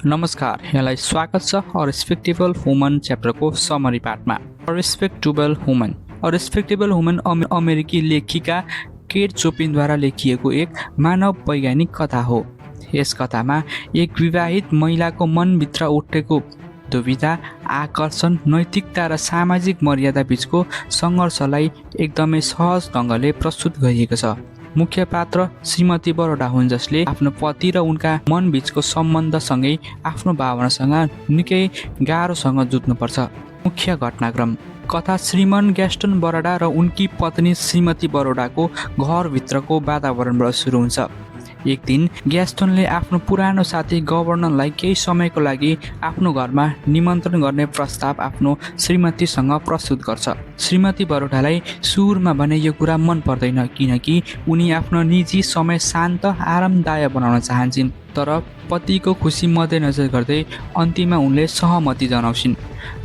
नमस्कार, यहाँलाई स्वागत छ रेस्पेक्टेबल वुमन च्याप्टरको समरी पार्टमा। रेस्पेक्टेबल वुमन अमेरिकी लेखिका केट चोपिनद्वारा लेखिएको एक मानव वैज्ञानिक कथा हो। यस कथामा एक विवाहित महिलाको मनभित्र उठेको दुविधा, आकर्षण, नैतिकता र सामाजिक मर्यादा बीचको सङ्घर्षलाई एकदमै सहज ढङ्गले प्रस्तुत गरिएको छ। मुख्य पात्र श्रीमती बरोडा हुन्, जसले आफ्नो पति र उनका मनबीचको सम्बन्धसँगै आफ्नो भावनासँग निकै गाह्रोसँग जुझ्नुपर्छ। मुख्य घटनाक्रम कथा श्रीमान ग्यास्टन बरोडा र उनकी पत्नी श्रीमती बरोडाको घरभित्रको वातावरणबाट सुरु हुन्छ। एक दिन ग्यास्टनले आफ्नो पुरानो साथी गभर्नरलाई केही समयको लागि आफ्नो घरमा निमन्त्रण गर्ने प्रस्ताव आफ्नो श्रीमतीसँग प्रस्तुत गर्छ। श्रीमती बरोडालाई सुरुमा भने यो कुरा मन पर्दैन, किनकि उनी आफ्नो निजी समय शान्त आरामदायक बनाउन चाहन्छन्। तर पतिको खुसी मध्यनजर गर्दै अन्तिममा उनले सहमति जनाउँछिन्।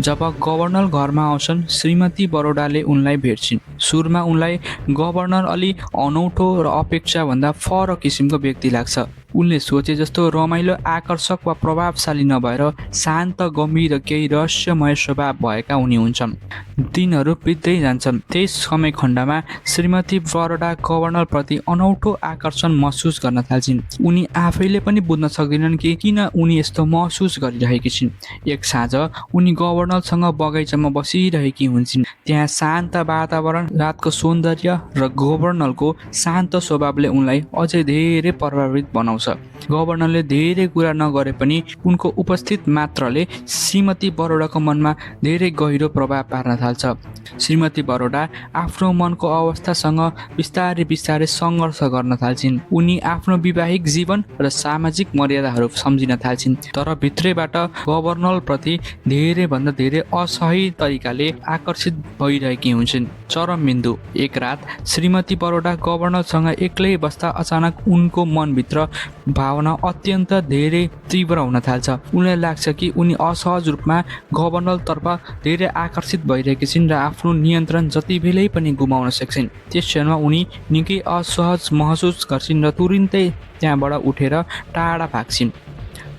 जब गभर्नर घरमा आउँछन्, श्रीमती बरोडाले उनलाई भेट्छिन्। सुरुमा उनलाई गभर्नर अलि अनौठो र अपेक्षाभन्दा फरक किसिमको व्यक्ति लाग्छ। उनले सोचे जस्तो रमाइलो, आकर्षक वा प्रभावशाली नभएर शान्त, गम्भीर र केही रहस्यमय स्वभाव भएका उनी हुन्छन्। दिनहरू बित्दै जान्छन्। त्यस समय खण्डमा श्रीमती बरोडा गभर्नरप्रति अनौठो आकर्षण महसुस गर्न थाल्छिन्। उनी आफैले पनि बुझ्न सक्दैनन् कि किन उनी यस्तो महसुस गरिरहेकी छिन्। एक साँझ उनी गभर्नरसँग बगैँचामा बसिरहेकी हुन्छन्। त्यहाँ शान्त वातावरण, रातको सौन्दर्य र गभर्नरको शान्त स्वभावले उनलाई अझै धेरै प्रभावित बनाउँछ। गभर्नरले धेरै कुरा नगरे पनि उनको उपस्थित मात्रले श्रीमती बरोडाको मनमा धेरै गहिरो प्रभाव पार्न थाल्छ। श्रीमती बरोडा आफ्नो मनको अवस्थासँग बिस्तारै बिस्तारै सङ्घर्ष गर्न थाल्छिन्। उनी आफ्नो वैवाहिक जीवन र सामाजिक मर्यादाहरू सम्झिन थाल्छिन्, तर भित्रैबाट गभर्नरप्रति धेरैभन्दा धेरै असही तरिकाले आकर्षित भइरहेकी हुन्छन्। चरम बिन्दु एक रात श्रीमती बरोडा गभर्नरसँग एक्लै बस्दा अचानक उनको मनभित्र भावना अत्यन्त धेरै तीव्र हुन थाल्छ। उनलाई लाग्छ कि उनी असहज रूपमा गभर्नरतर्फ धेरै आकर्षित भइरहेकी छिन् र आफ्नो नियन्त्रण जति बेलै पनि गुमाउन सक्छिन्। त्यस क्षणमा उनी निकै असहज महसुस गर्छिन् र तुरुन्तै त्यहाँबाट उठेर टाढा भाग्छिन्।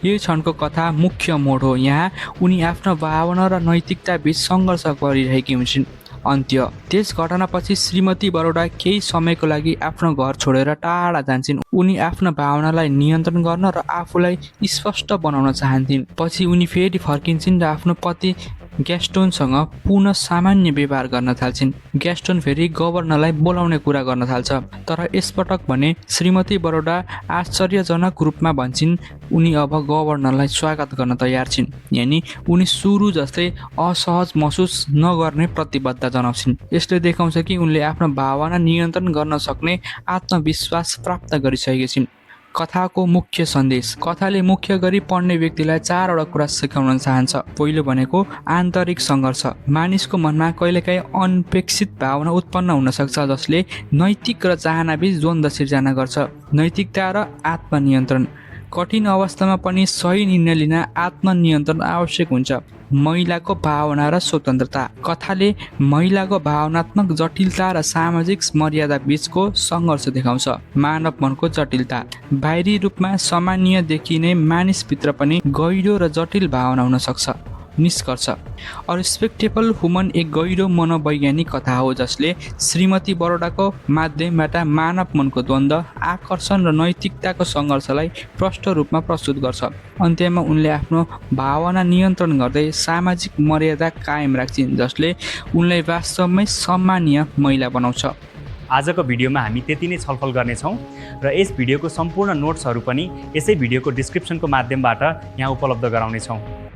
यो क्षणको कथा मुख्य मोड हो। यहाँ उनी आफ्नो भावना र नैतिकता बीच सङ्घर्ष गरिरहेकी हुन्छन्। अन्त्य त्यस घटनापछि श्रीमती बरोडा केही समयको लागि आफ्नो घर छोडेर टाढा जान्छन्। उनी आफ्नो भावनालाई नियन्त्रण गर्न र आफूलाई स्पष्ट बनाउन चाहन्थिन्। पछि उनी फेरि फर्किन्छन् र आफ्नो पति ग्यास्टोनसँग पुनः सामान्य व्यवहार गर्न थाल्छिन्। ग्यास्टोन फेरि गभर्नरलाई बोलाउने कुरा गर्न थाल्छ, तर यसपटक भने श्रीमती बरोडा आश्चर्यजनक रूपमा भन्छन् उनी अब गभर्नरलाई स्वागत गर्न तयार छिन्। यानि उनी सुरु जस्तै असहज महसुस नगर्ने प्रतिबद्धता जनाउँछिन्। यसले देखाउँछ कि उनले आफ्नो भावना नियन्त्रण गर्न सक्ने आत्मविश्वास प्राप्त गरिसकेकी छिन्। कथाको मुख्य सन्देश कथाले मुख्य गरी पढ्ने व्यक्तिलाई 4वटा कुरा सिकाउन चाहन्छ। पहिलो भनेको आन्तरिक सङ्घर्ष। मानिसको मनमा कहिलेकाहीँ अनपेक्षित भावना उत्पन्न हुन सक्छ, जसले नैतिक र चाहनाबीच द्वन्द्व सिर्जना गर्छ। नैतिकता र आत्मनियन्त्रण कठिन अवस्थामा पनि सही निर्णय लिन आत्मनियन्त्रण आवश्यक हुन्छ। महिलाको भावना र स्वतन्त्रता कथाले महिलाको भावनात्मक जटिलता र सामाजिक मर्यादा बीचको सङ्घर्ष देखाउँछ। मानव मनको जटिलता बाहिरी रूपमा सामान्य देखिने मानिसभित्र पनि गहिरो र जटिल भावना हुन सक्छ। निष्कर्ष रेस्पेक्टेबल वुमन एक गहिरो मनोवैज्ञानिक कथा हो, जसले श्रीमती बरोडाको माध्यमबाट मानव मनको द्वन्द्व, आकर्षण र नैतिकताको सङ्घर्षलाई प्रष्ट रूपमा प्रस्तुत गर्छ। अन्त्यमा उनले आफ्नो भावना नियन्त्रण गर्दै सामाजिक मर्यादा कायम राख्छिन्, जसले उनलाई वास्तवमै सम्मानीय महिला बनाउँछ। आजको भिडियोमा हामी त्यति नै छलफल गर्नेछौँ र यस भिडियोको सम्पूर्ण नोट्सहरू पनि यसै भिडियोको डिस्क्रिप्सनको माध्यमबाट यहाँ उपलब्ध गराउनेछौँ।